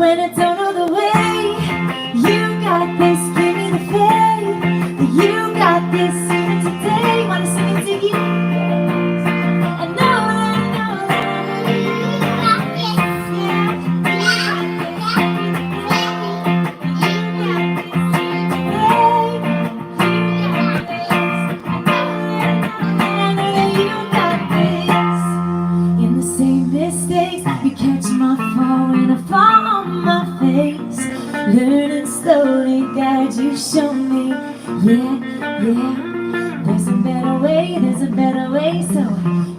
when I don't know the way. You got this, give me the faith that you got this even today. Wanna sing it to you? I know that you got this. Yeah, you got this, give me the mistakes, you catch my fall when I fall on my face. Learning slowly, God, you show me. Yeah, yeah. There's a better way, there's a better way. So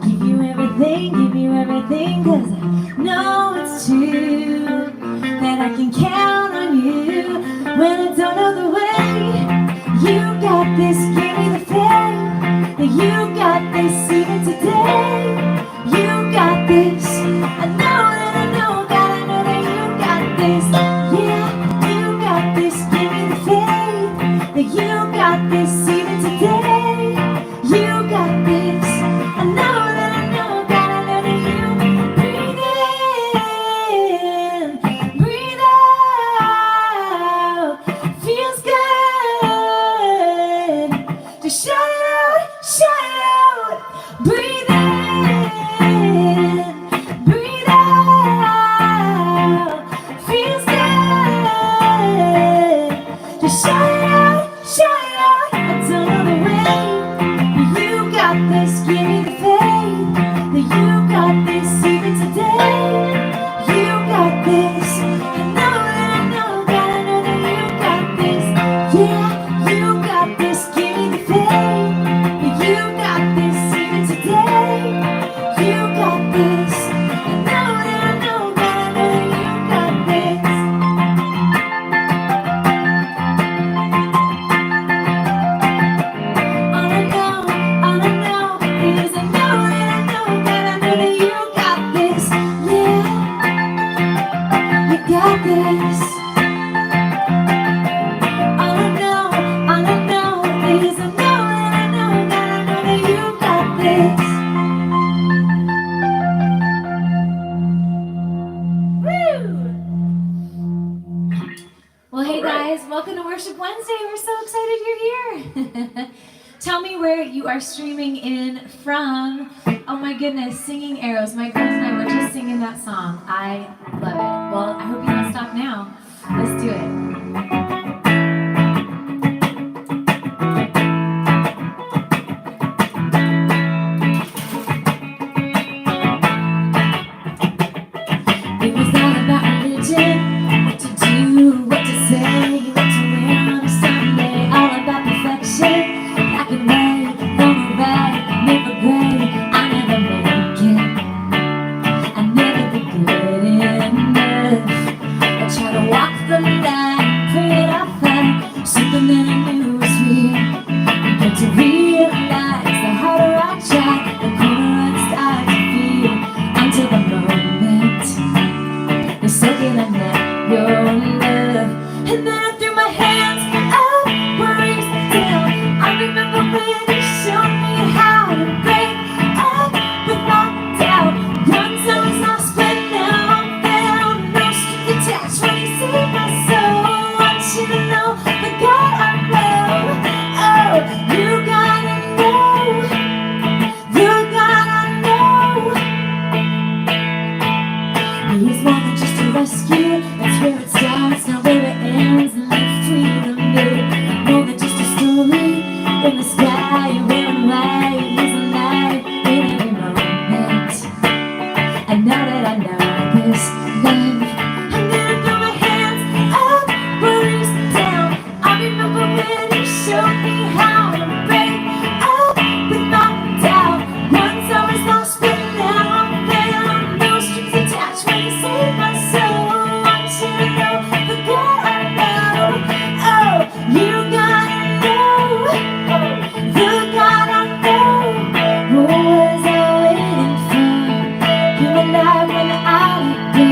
give you everything, 'cause I know it's true that I can count on you when I don't know the way. You got this, give me the faith that you got this even today. You got this. I know that I know, God, I know that you got this. Yeah, you got this. Give me the faith that you got this even today. You got this. I know that I know, God, I know that you breathe in, breathe out. Feels good. Just shout it out, shout it out. Breathe in. Shout it out, shout it out. I don't know the way, but you got this. Give me the faith that you got this even today. You got this. I know that I know, God, I know that you got this. Yeah, you got this. Give me the faith that you got this even today. You got this. I know that I know, God, I know that you got this. Got this. All I know is I know that I know that you got this. Woo! Well, hey guys, welcome to Worship Wednesday. We're so excited you're here. Tell me where you are streaming in from. Oh my goodness, Singing Arrows. My girls and I were just singing that song. I love it. Well, I hope you don't stop now. Let's do it. It was all about religion, what to do, what to say, what to wear on a Sunday. All about perfection, black and white, wrong or right, never gray. I never make it, I never be good enough. I try to walk the line, pray that I find something that I knew was real. But to realize the harder I try, the cooler I start to feel. Until the moment the second I met your love, and then I threw my hands up, worries down. I remember when you showed me how to break up with my doubt. Once I was lost, but now I'm found. No strings attached when you saved my soul. I want you to know the God I know. Oh, you gotta know the God I know. He's more than just a rescue. That's where it starts, not where it ends. And let freedom be more than just a story in the sky. You're wearing light, he's alive in every moment. And now that I know this love, I'm gonna throw my hands up, worries down. I remember when you showed me how to break up with my doubt. Once I was lost, but now I'm found. No strings attached when you saved my soul. I want you to know the God I know. Oh, you gotta know the God I know. What was I waiting for? You and I when I let go.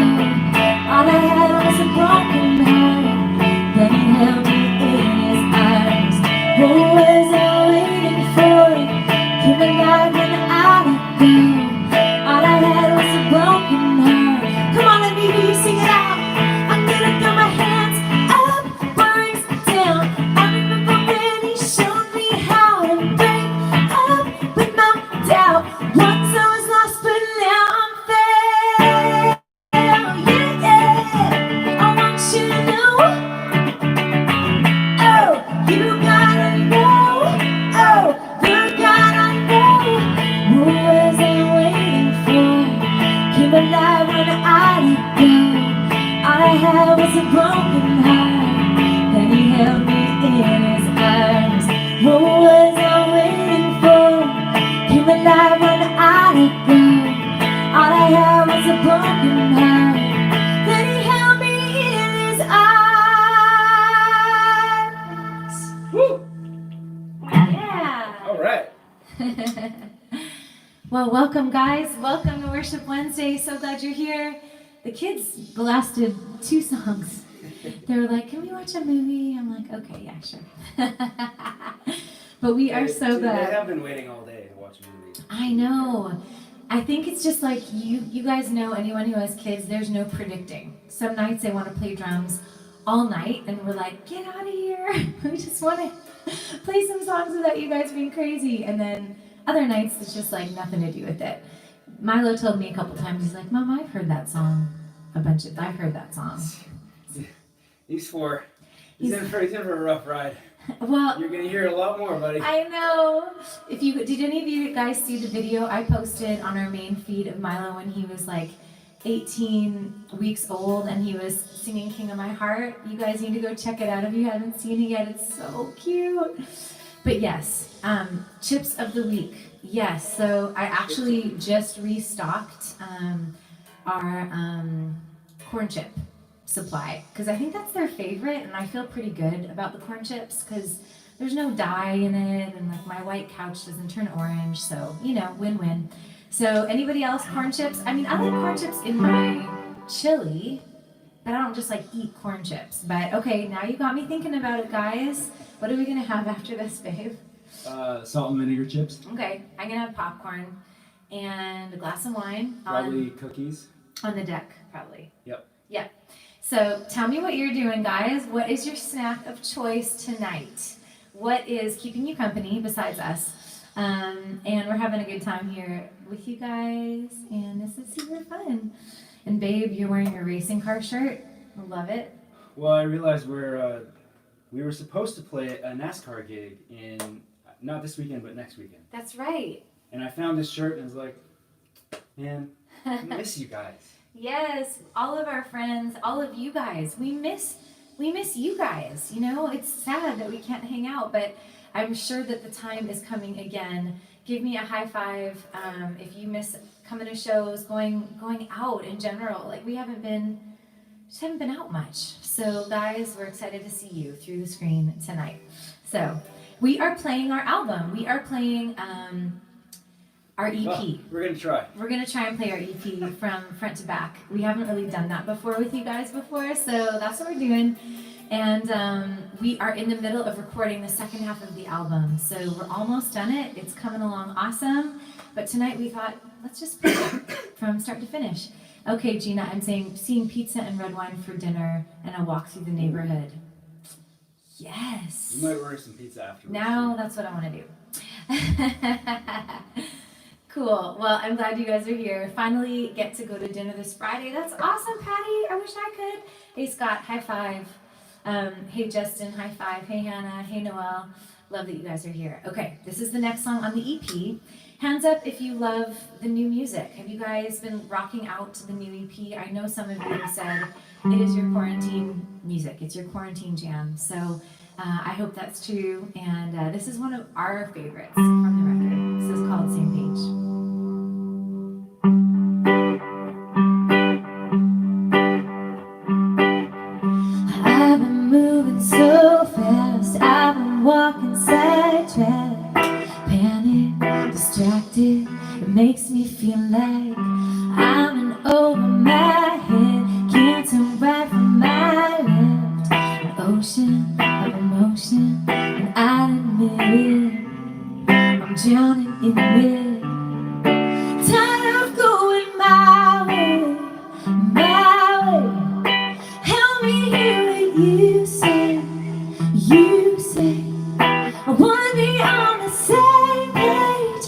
was a broken heart. Then he held me in his arms. What was I waiting for? Came alive when I let go. All I had was a broken heart. Then he held me in his arms. Woo! Yeah. All right. Well, welcome, guys. Welcome to Worship Wednesday. So glad you're here. The kids blasted 2 songs. They were like, "Can we watch a movie?" I'm like, "Okay, yeah, sure." But we are so They glad. have been waiting all day to watch a movie. I know. I think it's just like you guys know, anyone who has kids, there's no predicting. Some nights they want to play drums all night, and we're like, "Get out of here. We just want to play some songs without you guys being crazy." And then other nights, it's just like nothing to do with it. Milo told me a couple times, he's like, "Mom, I've heard that song I've heard that song." He's 4. He's in for a rough ride. Well, You're gonna hear a lot more, buddy. I know. Did any of you guys see the video I posted on our main feed of Milo when he was like 18 weeks old and he was singing King of My Heart? You guys need to go check it out if you haven't seen it yet. It's so cute. But yes, chips of the week. Yes, so I actually just restocked our corn chip supply because I think that's their favorite, and I feel pretty good about the corn chips because there's no dye in it, and like my white couch doesn't turn orange, so win-win. So anybody else corn chips? I mean, I like corn chips in my chili, but I don't just like eat corn chips. But okay, now you got me thinking about it, guys. What are we gonna have after this, babe? Salt and vinegar chips. Okay, I'm gonna have popcorn and a glass of wine Probably cookies. on the deck, probably. Yep. Yep. So tell me what you're doing, guys. What is your snack of choice tonight? What is keeping you company besides us? And we're having a good time here with you guys, and this is super fun. And babe, you're wearing your racing car shirt. I love it. Well, I realized we were supposed to play a NASCAR gig in not this weekend but next weekend. That's right. And I found this shirt and was like, man, I miss you guys. Yes, all of our friends, all of you guys. We miss you guys. It's sad that we can't hang out, but I'm sure that the time is coming again. Give me a high five if you miss coming to shows, going out in general. Like we haven't been out much. So guys, we're excited to see you through the screen tonight. So we are playing our album. We are playing our EP. Well, we're gonna try. We're going to try and play our EP from front to back. We haven't really done that before with you guys before, so that's what we're doing. And we are in the middle of recording the second half of the album, so we're almost done it. It's coming along awesome. But tonight we thought, let's just play it from start to finish. Okay, Gina, I'm seeing pizza and red wine for dinner and a walk through the neighborhood. Yes. We might order some pizza afterwards. Now that's what I want to do. Cool. Well, I'm glad you guys are here. Finally get to go to dinner this Friday. That's awesome, Patty. I wish I could. Hey, Scott. High five. Hey, Justin. High five. Hey, Hannah. Hey, Noelle. Love that you guys are here. Okay, this is the next song on the EP. Hands up if you love the new music. Have you guys been rocking out to the new EP? I know some of you have said it is your quarantine music. It's your quarantine jam. So I hope that's true. And this is one of our favorites from the record. This is called Same Page. I've been moving so fast, I've been walking sidetracked, panic, distracted, it makes me feel like I'm in over my head, can't turn right from my left, an ocean of emotion, and I admit it, I'm drowning in it. Tired of going my way, help me hear what you say, I wanna be on the same page,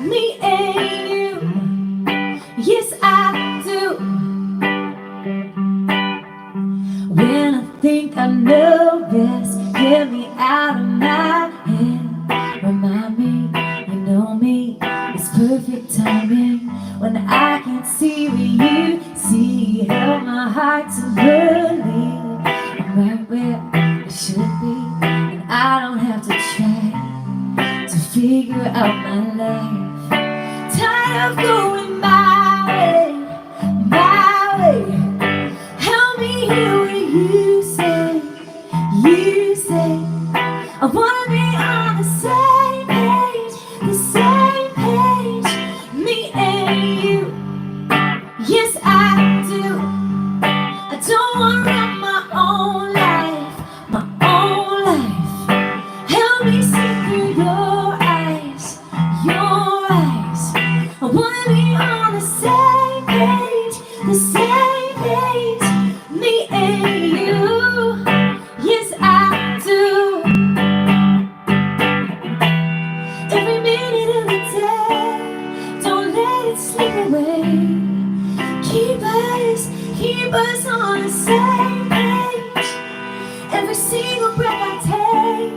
me and you, yes I do. When I think I know best, get me out of my head, remind me, you know me, it's perfect timing, when I can't see what you see, help my hard to believe I'm right where I should be, and I don't have to try to figure out my life. Tired of going my way. Help me hear what you say. You say I wanna be on the same page, me and you. Yes, I do. I don't wanna run my own life. Help me see through your eyes. I wanna be on the same page, me and you. Yes, I do. Every minute of the day, don't let it slip away. Keep us on the same page. Every single breath I take,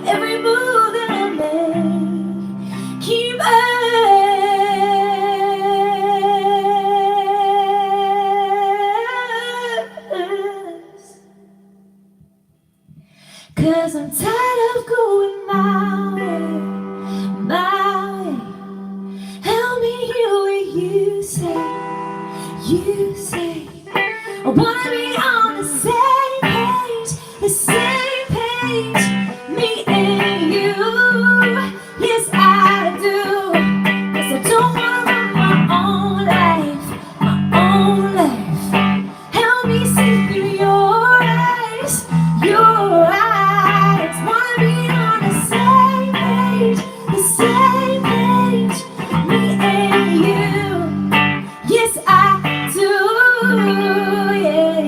every move that I make, keep us. 'Cause I'm tired of going my way. Help me hear what you say. You say I wanna be on the same page, me and you. Yes, I do. 'Cause I don't wanna run my own life. Help me see through your eyes. Wanna be on the same page, me and you. Yes, I do. Yeah.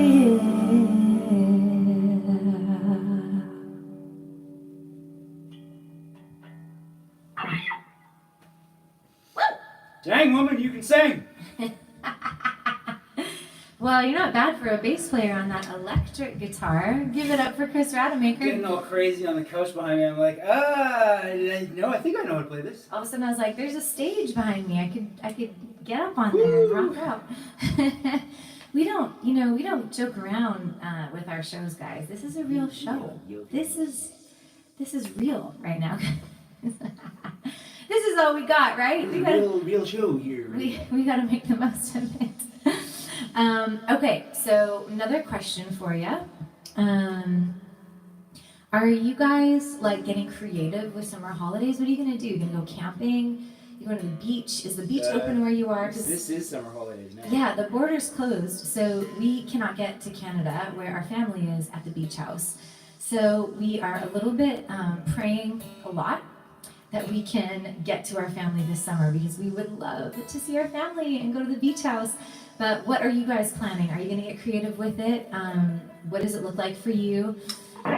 Dang, woman, you can sing. Well, you're not bad for a bass player on that electric guitar. Give it up for Chris Rademacher. Getting all crazy on the couch behind me. I'm like, I think I know how to play this. All of a sudden, I was like, "There's a stage behind me. I could get up on there and rock out." We don't joke around with our shows, guys. This is a real show. This is real right now. This is all we got, right? Real show here. We got to make the most of it. Okay, so another question for you. Are you guys like getting creative with summer holidays? What are you gonna do? You gonna go camping? You going to the beach? Is the beach open where you are? 'Cause this is summer holidays now. yeah, the border's closed, so we cannot get to Canada where our family is at the beach house. So we are a little bit praying a lot that we can get to our family this summer, because we would love to see our family and go to the beach house. But what are you guys planning? Are you going to get creative with it? What does it look like for you?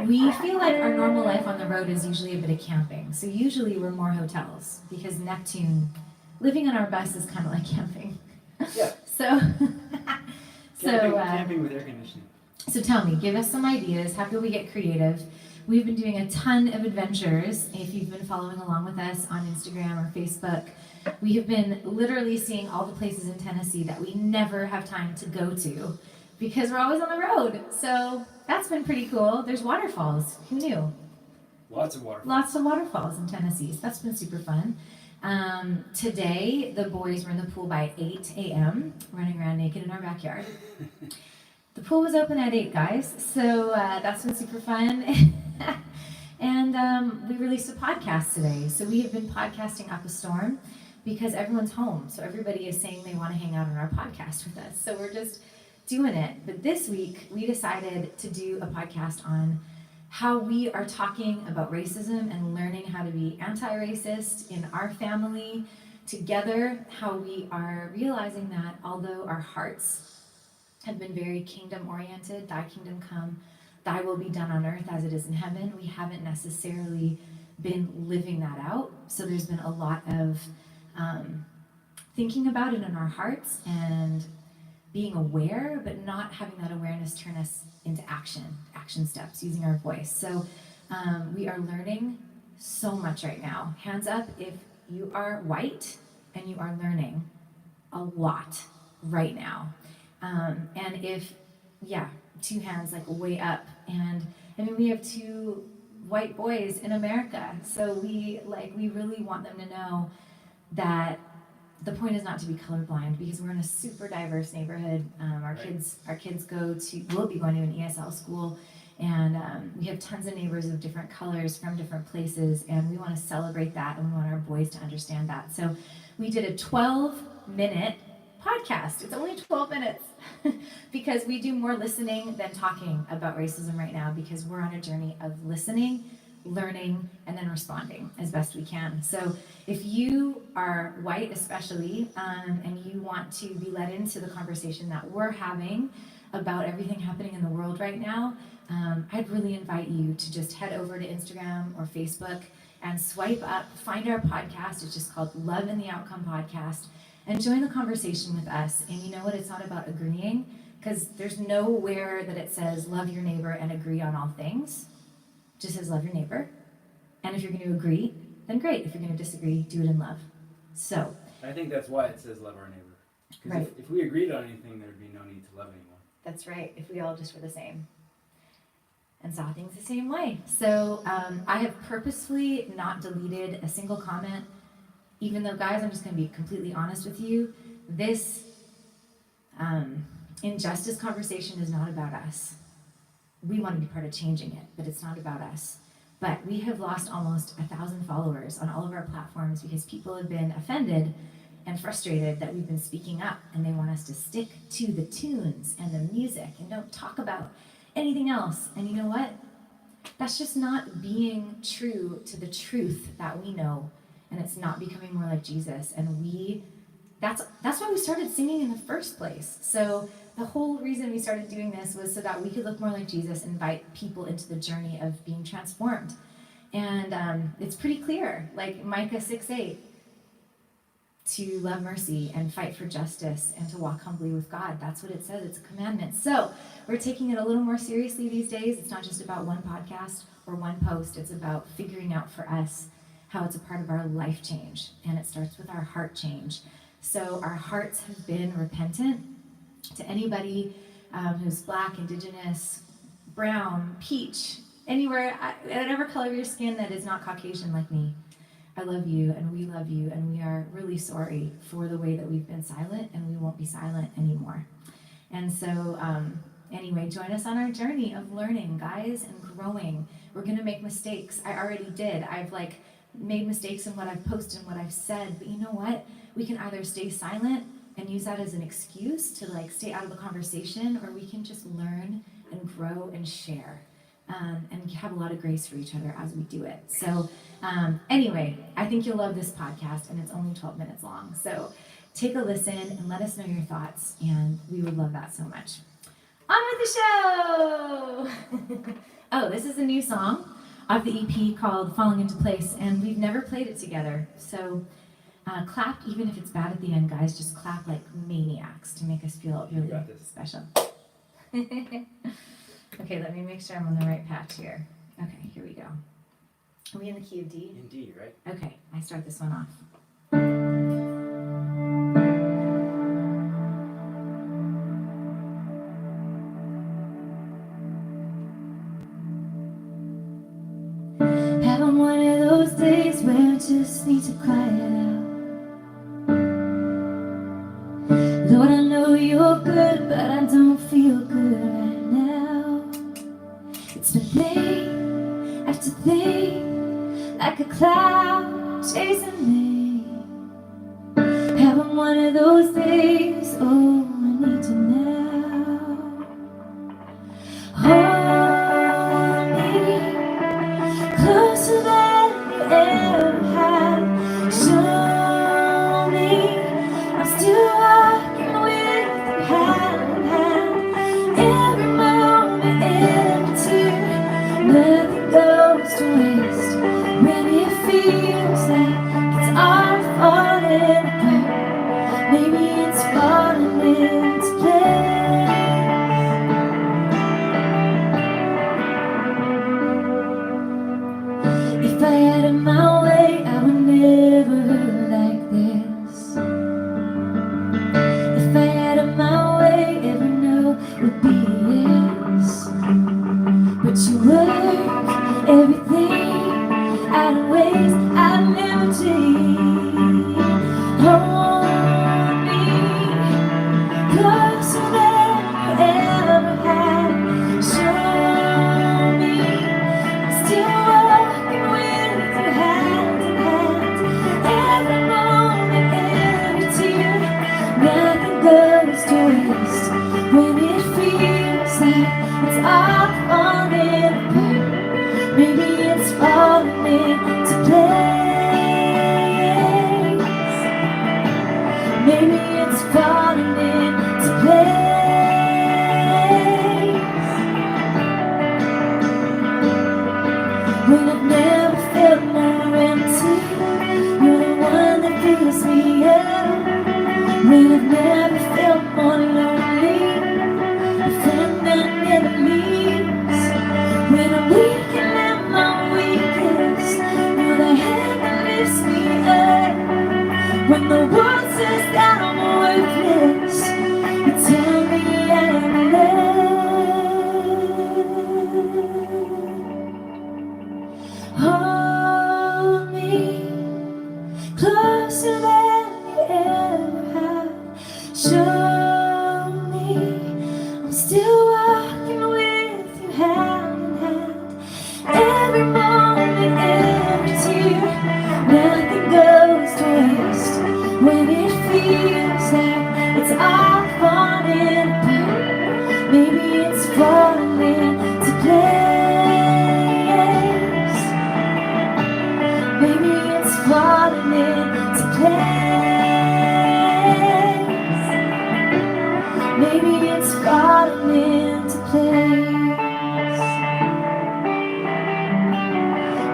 We feel like our normal life on the road is usually a bit of camping. So usually we're more hotels, because Neptune, living on our bus is kind of like camping. Yeah. So, Camping with air conditioning. So tell me, give us some ideas. How can we get creative? We've been doing a ton of adventures. If you've been following along with us on Instagram or Facebook, we have been literally seeing all the places in Tennessee that we never have time to go to because we're always on the road. So that's been pretty cool. There's waterfalls. Who knew? Lots of waterfalls. Lots of waterfalls in Tennessee. So that's been super fun. Today, the boys were in the pool by 8 a.m., running around naked in our backyard. The pool was open at 8, guys, so that's been super fun. And we released a podcast today. So we have been podcasting up a storm because everyone's home. So everybody is saying they want to hang out on our podcast with us. So we're just doing it. But this week, we decided to do a podcast on how we are talking about racism and learning how to be anti-racist in our family together, how we are realizing that although our hearts have been very kingdom-oriented, thy kingdom come, thy will be done on earth as it is in heaven, we haven't necessarily been living that out. So there's been a lot of thinking about it in our hearts and being aware, but not having that awareness turn us into action steps, using our voice. So we are learning so much right now. Hands up if you are white and you are learning a lot right now. And if yeah, two hands like way up. And I mean, we have two white boys in America, so we really want them to know that the point is not to be colorblind, because we're in a super diverse neighborhood. Our kids will be going to an ESL school, and we have tons of neighbors of different colors from different places, and we want to celebrate that, and we want our boys to understand that. So we did a 12-minute podcast. It's only 12 minutes because we do more listening than talking about racism right now, because we're on a journey of listening, learning, and then responding as best we can. So if you are white especially, and you want to be led into the conversation that we're having about everything happening in the world right now, I'd really invite you to just head over to Instagram or Facebook and swipe up, find our podcast. It's just called Love in the Outcome Podcast, and join the conversation with us. And you know what? It's not about agreeing, because there's nowhere that it says love your neighbor and agree on all things. It just says love your neighbor. And if you're going to agree, then great. If you're going to disagree, do it in love. So I think that's why it says love our neighbor. Because Right. if we agreed on anything, there'd be no need to love anymore. that's right, if we all just were the same and saw things the same way. So I have purposefully not deleted a single comment, even though, guys, I'm just going to be completely honest with you. This injustice conversation is not about us. We want to be part of changing it, but it's not about us. But we have lost almost 1,000 followers on all of our platforms because people have been offended and frustrated that we've been speaking up, and they want us to stick to the tunes and the music and don't talk about anything else. And you know what? That's just not being true to the truth that we know, and it's not becoming more like Jesus. And that's why we started singing in the first place. So the whole reason we started doing this was so that we could look more like Jesus and invite people into the journey of being transformed. And it's pretty clear, like Micah 6:8, to love mercy and fight for justice and to walk humbly with God. That's what it says. It's a commandment. So we're taking it a little more seriously these days. It's not just about one podcast or one post. It's about figuring out for us how it's a part of our life change. And it starts with our heart change. So our hearts have been repentant. To anybody who's Black, Indigenous, brown, peach, anywhere, whatever color of your skin that is not Caucasian like me, I love you, and we love you, and we are really sorry for the way that we've been silent, and we won't be silent anymore. And so, anyway, join us on our journey of learning, guys, and growing. We're gonna make mistakes. I already did. I've made mistakes in what I've posted and what I've said, but you know what? We can either stay silent and use that as an excuse to stay out of the conversation, or we can just learn and grow and share. And have a lot of grace for each other as we do it. So anyway, I think you'll love this podcast, and it's only 12 minutes long. So take a listen and let us know your thoughts, and we would love that so much. On with the show! Oh, this is a new song off the EP called Falling Into Place, and we've never played it together. So clap, even if it's bad at the end, guys. Just clap like maniacs to make us feel really special. Okay, let me make sure I'm on the right patch here. Okay, here we go. Are we in the key of D? In D, right? Okay, I start this one off. Having one of those days where I just need to cry it out. Lord, I know you're good, but I don't feel good right now. It's been thing after thing, like a cloud chasing me. Having one of those days, oh, I need to now. Hold me closer than you ever have. Show me I'm still walking with you hand in hand. when it feels like it's all falling apart. Maybe it's falling into place. Maybe it's falling into place. When I've never felt more empty, you're the one that fills me up. When I've never felt more lonely, a friend that never leaves. When I'm weak and at my weakest, you're the hand that lifts me up. When the world says that I'm worthless, you tell me I'm loved. Hold me closer than you ever have. Show me I'm still walking with you hand in hand. Every moment, every tear, nothing goes to waste. When it feels like it's all falling apart, maybe it's falling into place. Maybe it's falling into place. Maybe it's falling into place.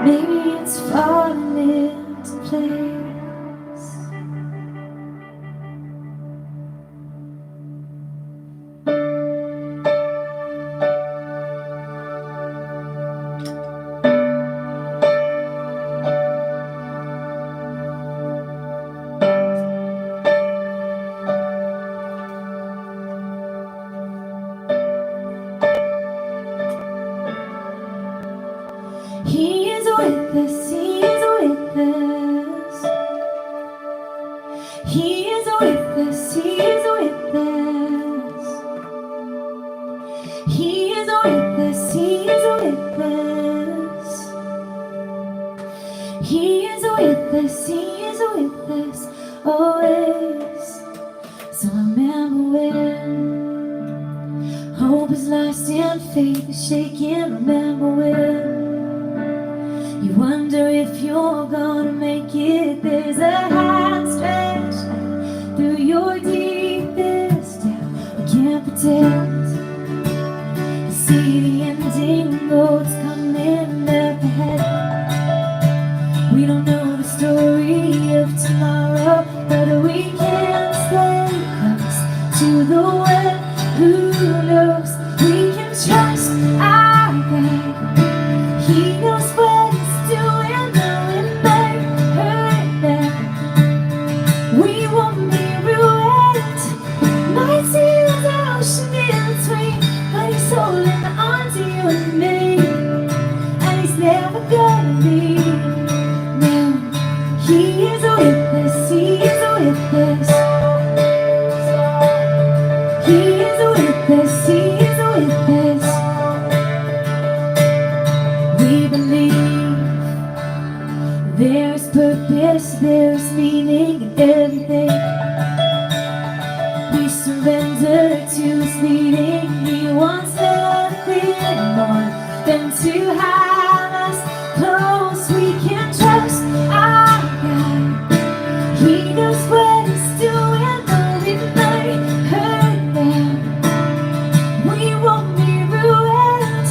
Maybe it's falling into place. He is with us, He is with us. He is with us, He is with us. He is with us, He is with us. He is with us, He is with us, always. So remember when hope is lost and faith is shaken. Remember when you wonder if you're gonna make it. There's a hand stretched through your deepest doubt. We can't pretend to see the ending, though it's coming up ahead. We don't know the story of tomorrow, but we can stay close to the one who knows. We can trust our God. He knows what He's doing, though it might hurt now. We won't be ruined. Might seem as an ocean in between, but He's holding on to you and me, and He's never gonna leave. No, He is with us, He is with us. He is with us, He is with us. We believe there's purpose, there's meaning in everything. We surrender to His leading. He wants nothing more than to have us close. We can trust our God. He knows what He's doing, though it might hurt now. We won't be ruined.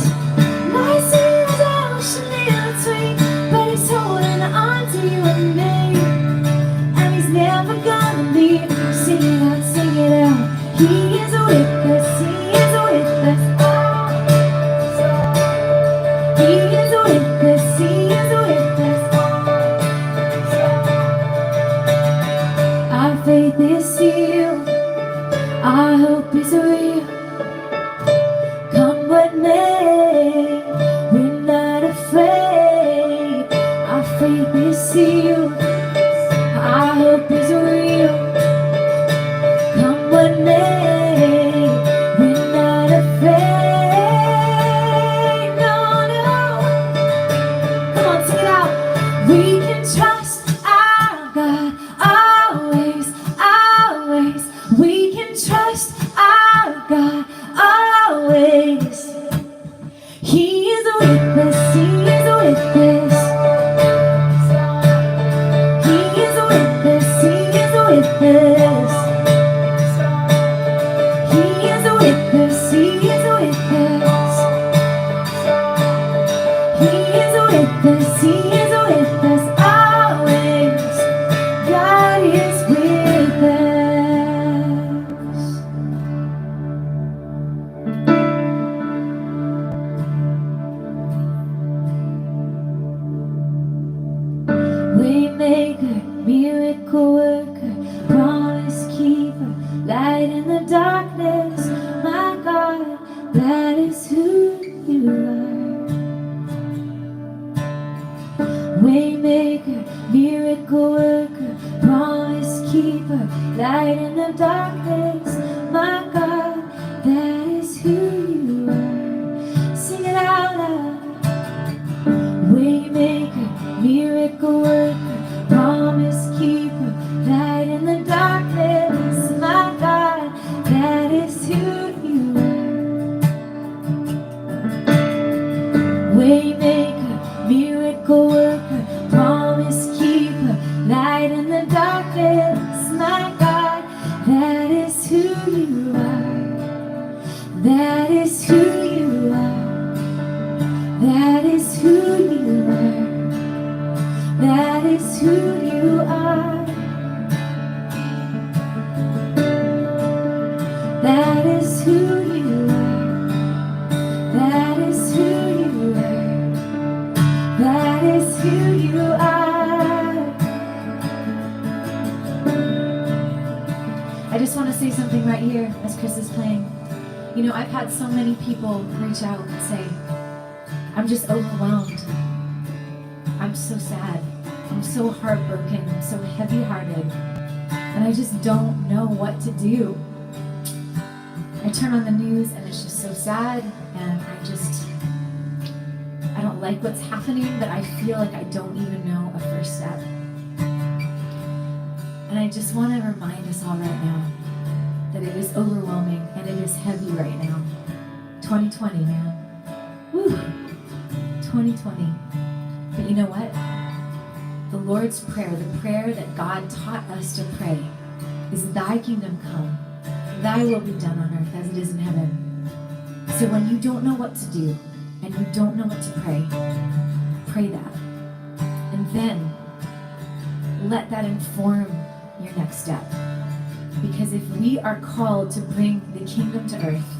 Might seem as an ocean in between, but He's holding on to you and me, and He's never gonna leave. Sing it out, sing it out. He is with us, He is with us. He is with us, He is with us. Our faith is sealed, our hope is real. Come what may, we're not afraid. Our faith is sealed, our hope is real. Come what may, we're not afraid. No, no. Come on, sing it out. We can trust our God always, always. We can trust our God is who you are. Waymaker, miracle worker, promise keeper, light in the darkness, my God. That is who you are. That is who you are. That is who you are. That is who you are. That is who you are. That is who you are. That is who you are. I just want to say something right here as Chris is playing. You know, I've had so many people reach out and say, I'm just overwhelmed. I'm so sad. I'm so heartbroken. I'm so heavy-hearted. And I just don't know what to do. I turn on the news and it's just so sad, and I don't like what's happening, but I feel like I don't even know a first step. And I just want to remind us all right now that it is overwhelming and it is heavy right now. 2020, man. Woo! 2020. But you know what? The Lord's Prayer, the prayer that God taught us to pray, is thy kingdom come. Thy will be done on earth as it is in heaven. So when you don't know what to do and you don't know what to pray, pray that. And then let that inform your next step. Because if we are called to bring the kingdom to earth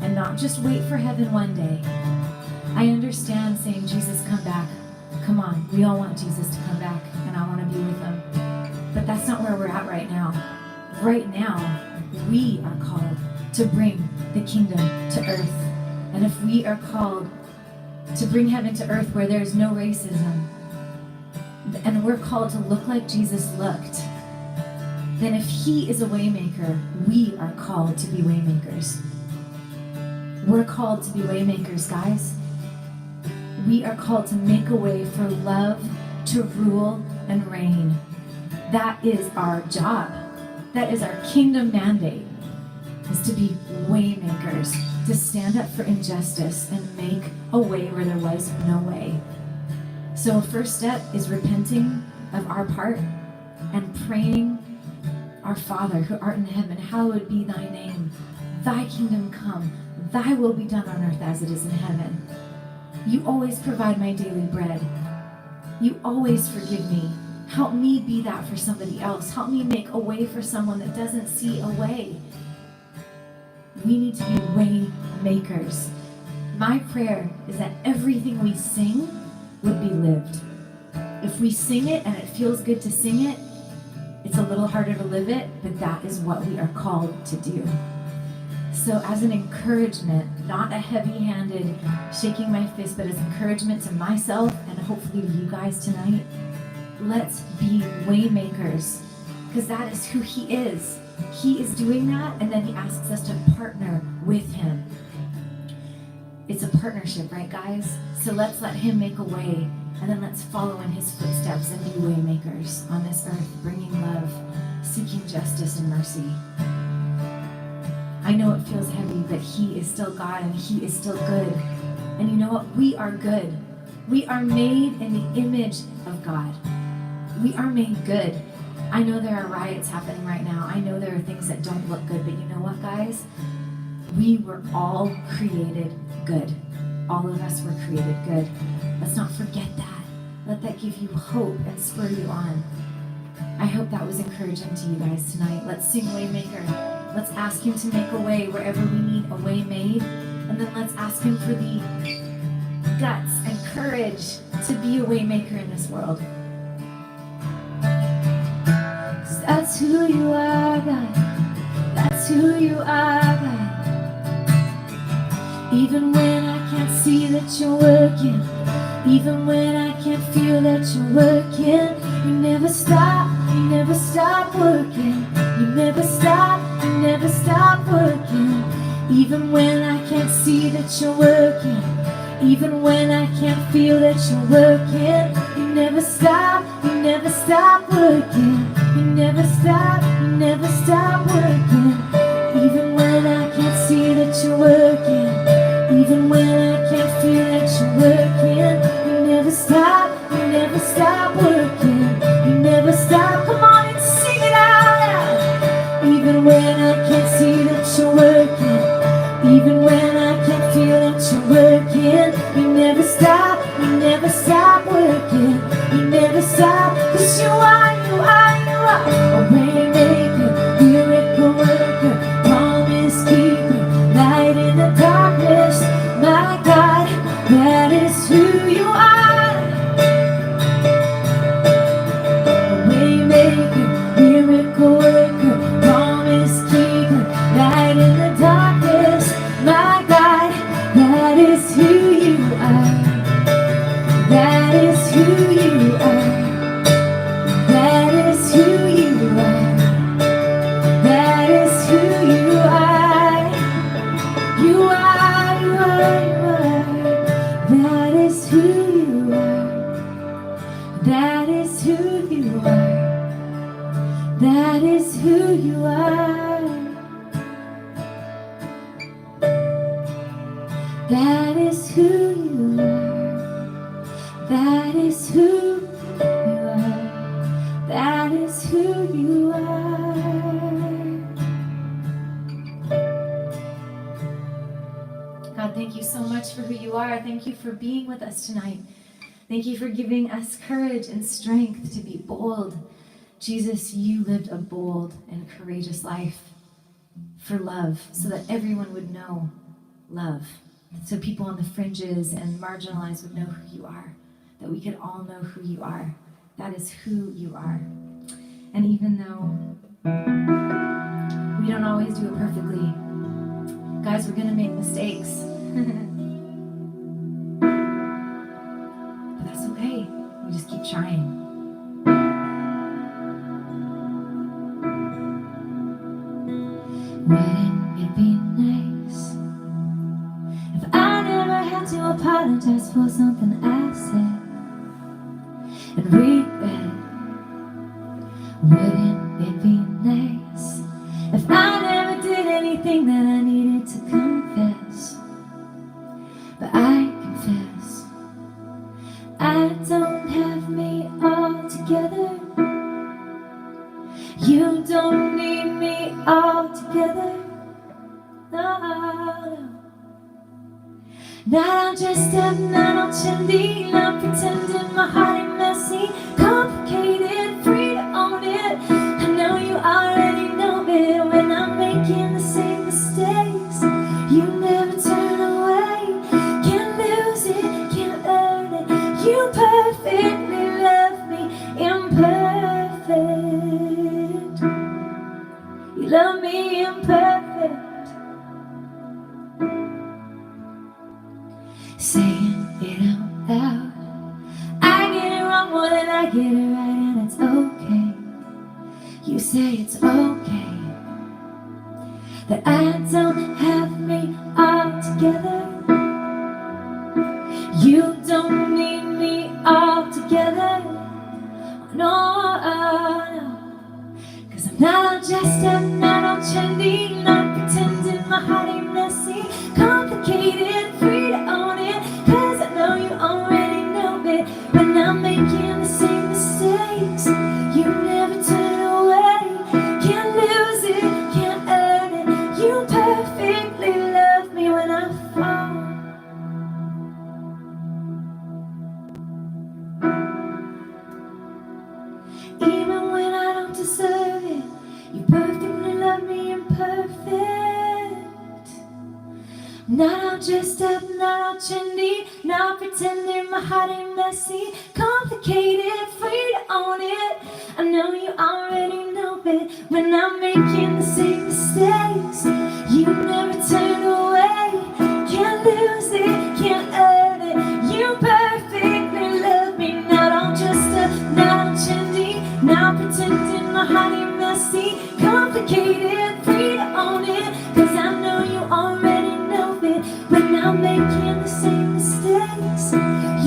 and not just wait for heaven one day, I understand saying, Jesus, come back. Come on, we all want Jesus to come back and I want to be with him. But that's not where we're at right now. Right now, we are called to bring the kingdom to earth. And if we are called to bring heaven to earth where there's no racism, and we're called to look like Jesus looked, then if he is a waymaker, we are called to be waymakers. We're called to be waymakers, guys. We are called to make a way for love to rule and reign. That is our job. That is our kingdom mandate, is to be waymakers, to stand up for injustice and make a way where there was no way. So a first step is repenting of our part and praying, our Father who art in heaven, hallowed be thy name. Thy kingdom come, thy will be done on earth as it is in heaven. You always provide my daily bread. You always forgive me. Help me be that for somebody else. Help me make a way for someone that doesn't see a way. We need to be way makers. My prayer is that everything we sing would be lived. If we sing it and it feels good to sing it, it's a little harder to live it, but that is what we are called to do. So as an encouragement, not a heavy-handed shaking my fist, but as encouragement to myself and hopefully to you guys tonight, let's be waymakers, because that is who he is. He is doing that, and then he asks us to partner with him. It's a partnership, right, guys? So let's let him make a way, and then let's follow in his footsteps and be waymakers on this earth, bringing love, seeking justice and mercy. I know it feels heavy, but he is still God, and he is still good. And you know what? We are good. We are made in the image of God. We are made good. I know there are riots happening right now. I know there are things that don't look good, but you know what, guys? We were all created good. All of us were created good. Let's not forget that. Let that give you hope and spur you on. I hope that was encouraging to you guys tonight. Let's sing Waymaker. Let's ask him to make a way wherever we need a way made. And then let's ask him for the guts and courage to be a waymaker in this world. 'Cause that's who you are, God. That's who you are, God. Even when I can't see that you're working, even when I can't feel that you're working, you never stop working. You never stop working. Even when I can't see that you're working, even when I can't feel that you're working, you never stop working. You never stop working. Even when I you're working. Even when I can't feel that you're working, you never stop working. You never stop, come on and sing it out loud. Even when I can't see that you're working, even when I can't feel that you're working, you never stop working. You never stop, 'cause you are a way maker, miracle worker, promise keeper, light in the darkness. My God, that is who you are. A way maker, miracle worker, promise keeper, light in the darkness. My God, that is who you are. That is who you are. That is who you are. That is who you are. You are, you are, you are. That is who you are. That is who you are. That is who you are. That is who you are. That is who you are. That is who you are. God, thank you so much for who you are. Thank you for being with us tonight. Thank you for giving us courage and strength to be bold. Jesus, you lived a bold and courageous life for love, so that everyone would know love. So people on the fringes and marginalized would know who you are. That we could all know who you are. That is who you are. And even though we don't always do it perfectly, guys, we're gonna make mistakes. But that's okay. We just keep trying. Wouldn't it be nice if I never had to apologize for something I said and regret? Wouldn't it be nice if I never did anything that I needed to confess? But I confess, I don't have me all together. You don't need me all together. No, no. Not all dressed up, not all trendy, not pretending my heart ain't messy, complicated, free to own it. I know you already know it when I'm making the same mistakes. You never turn away, can't lose it, can't earn it. You perfectly love me, imperfect. You love me imperfect. Saying it out loud, I get it wrong more than I get it right, and it's okay. You say it's okay that I don't have me all together. You don't need me all together. No, no. 'Cause I'm not all dressed up, not all trendy, not pretending my heart ain't messy, complicated, free to own it. 'Cause I know you already know it when I'm making the same mistakes. You never turn away, can't lose it, can't earn it. You perfectly love me when I fall. Even when I don't deserve it, you perfectly love me imperfect. Not all dressed up, not all trendy, not pretending my heart ain't messy, complicated, free to own it. I know you already know it when I'm making the same mistakes. You never turn away, can't lose it, can't earn it. You perfectly love me, not all dressed up, not all trendy, not pretending my heart ain't messy, complicated, free to own it. 'Cause I know you already know it when I'm making the same mistakes.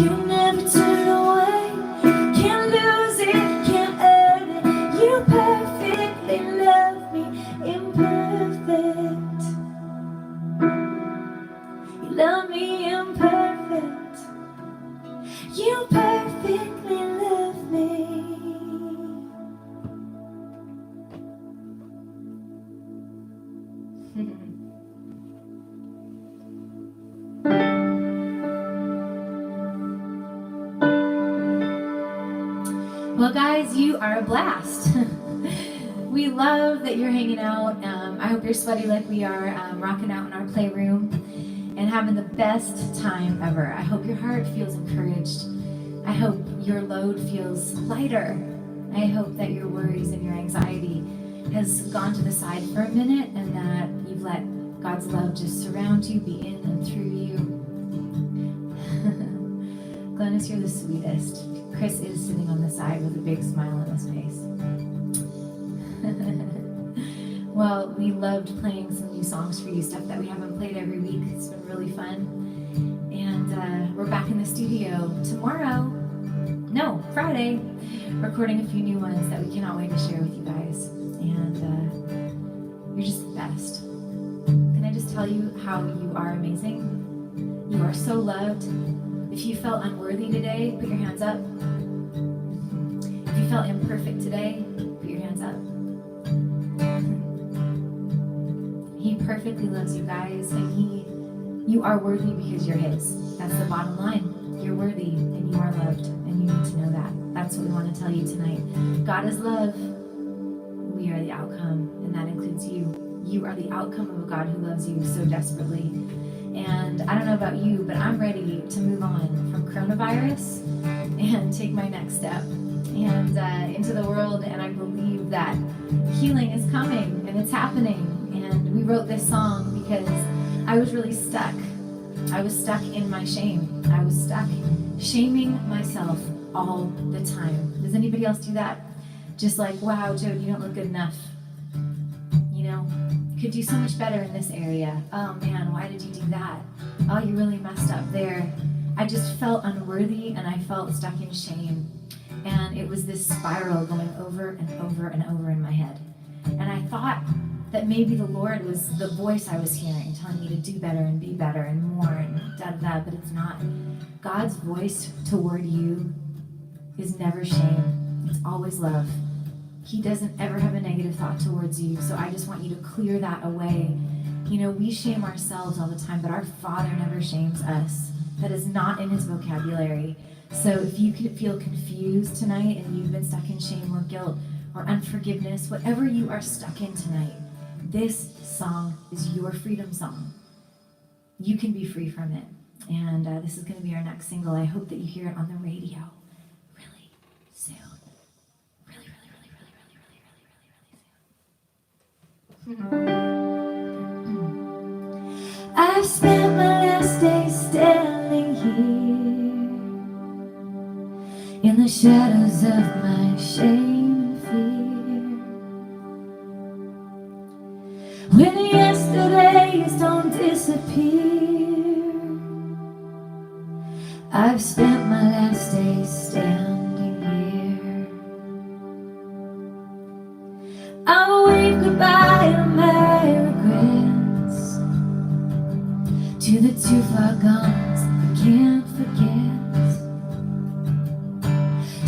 You never turn away, can't lose it, can't earn it. You perfectly love me imperfect. Well, guys, you are a blast. We love that you're hanging out. I hope you're sweaty like we are, rocking out in our playroom and having the best time ever. I hope your heart feels encouraged. I hope your load feels lighter. I hope that your worries and your anxiety has gone to the side for a minute and that you've let God's love just surround you, be in and through you. Glennis, you're the sweetest. Chris is sitting on the side with a big smile on his face. Well, we loved playing some new songs for you, stuff that we haven't played every week. It's been really fun. And we're back in the studio Friday, recording a few new ones that we cannot wait to share with you guys. And you're just the best. Can I just tell you how you are amazing? You are so loved. If you felt unworthy today, put your hands up. If you felt imperfect today, put your hands up. He perfectly loves you guys, and you are worthy because you're his. That's the bottom line. You're worthy and you are loved, and you need to know that. That's what we want to tell you tonight. God is love. We are the outcome, and that includes you. You are the outcome of a God who loves you so desperately. And I don't know about you, but I'm ready to move on from coronavirus and take my next step and into the world. And I believe that healing is coming and it's happening. And we wrote this song because I was really stuck. I was stuck in my shame. I was stuck shaming myself all the time. Does anybody else do that? Just like, wow, Joe, you don't look good enough. You know, could do so much better in this area. Oh man, why did you do that? Oh, you really messed up there. I just felt unworthy and I felt stuck in shame. And it was this spiral going over and over and over in my head. And I thought that maybe the Lord was the voice I was hearing, telling me to do better and be better and more and da-da-da, but it's not. God's voice toward you is never shame. It's always love. He doesn't ever have a negative thought towards you, so I just want you to clear that away. You know, we shame ourselves all the time, but our Father never shames us. That is not in his vocabulary. So if you could feel confused tonight and you've been stuck in shame or guilt or unforgiveness, whatever you are stuck in tonight, this song is your freedom song. You can be free from it. And this is going to be our next single. I hope that you hear it on the radio really soon. Really, really, really, really, really, really, really, really soon. I've spent my last days standing here in the shadows of my shame and fear. When yesterdays don't disappear, I've spent my last days standing here. I'll wave goodbye to my regrets, to the too far gones I can't forget.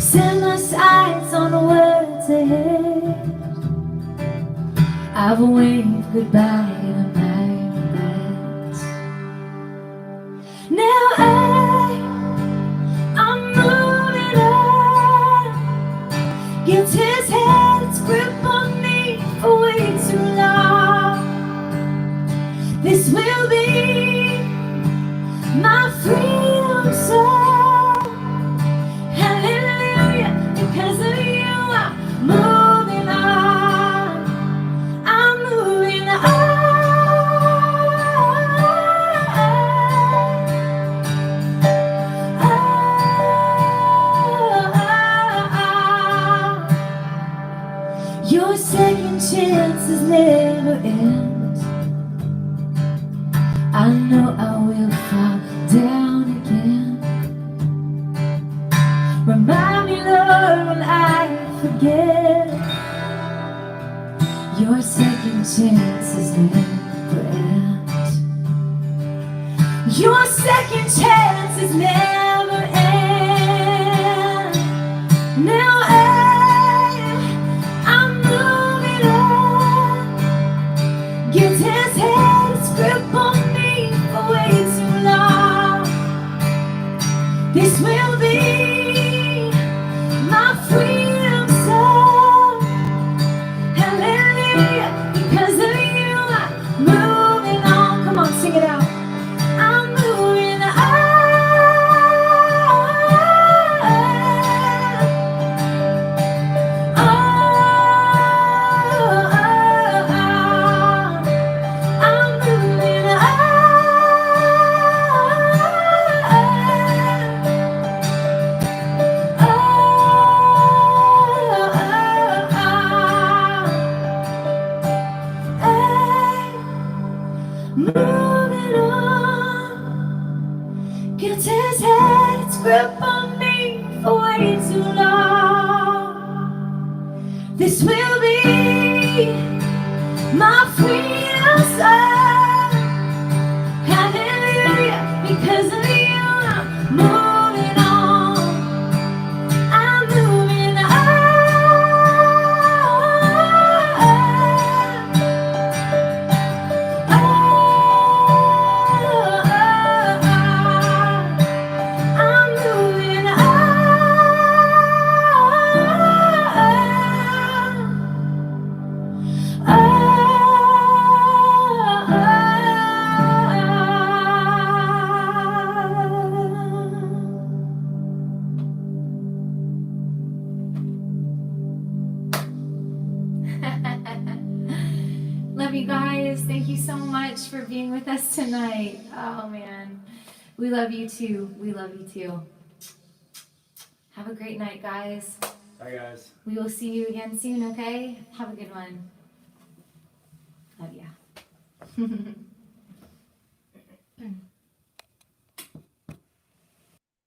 Set my sights on the words ahead. I've waved goodbye to my regrets. Now I'm moving on. Guilt has had its grip on me for way too long. This will be my freedom song. Hallelujah, because of you I'm moving on. I'm moving on. Your second chances never end. I know I will fall down again. Remind me, Lord, when I forget. Your second chances never end. Your second chances never end. Now I'm moving on. Guilt has had its grip on me for way too long. This will be my freedom. moving on. Guilt has had its grip on me for way too long. This will be my freedom song. Hallelujah, because of you, I'm moving on. I'm moving on. I'm moving Love you guys. Thank you so much for being with us tonight. Oh man. We love you too. We love you too. Have a great night, guys. Bye, guys. We will see you again soon, okay? Have a good one. Love ya.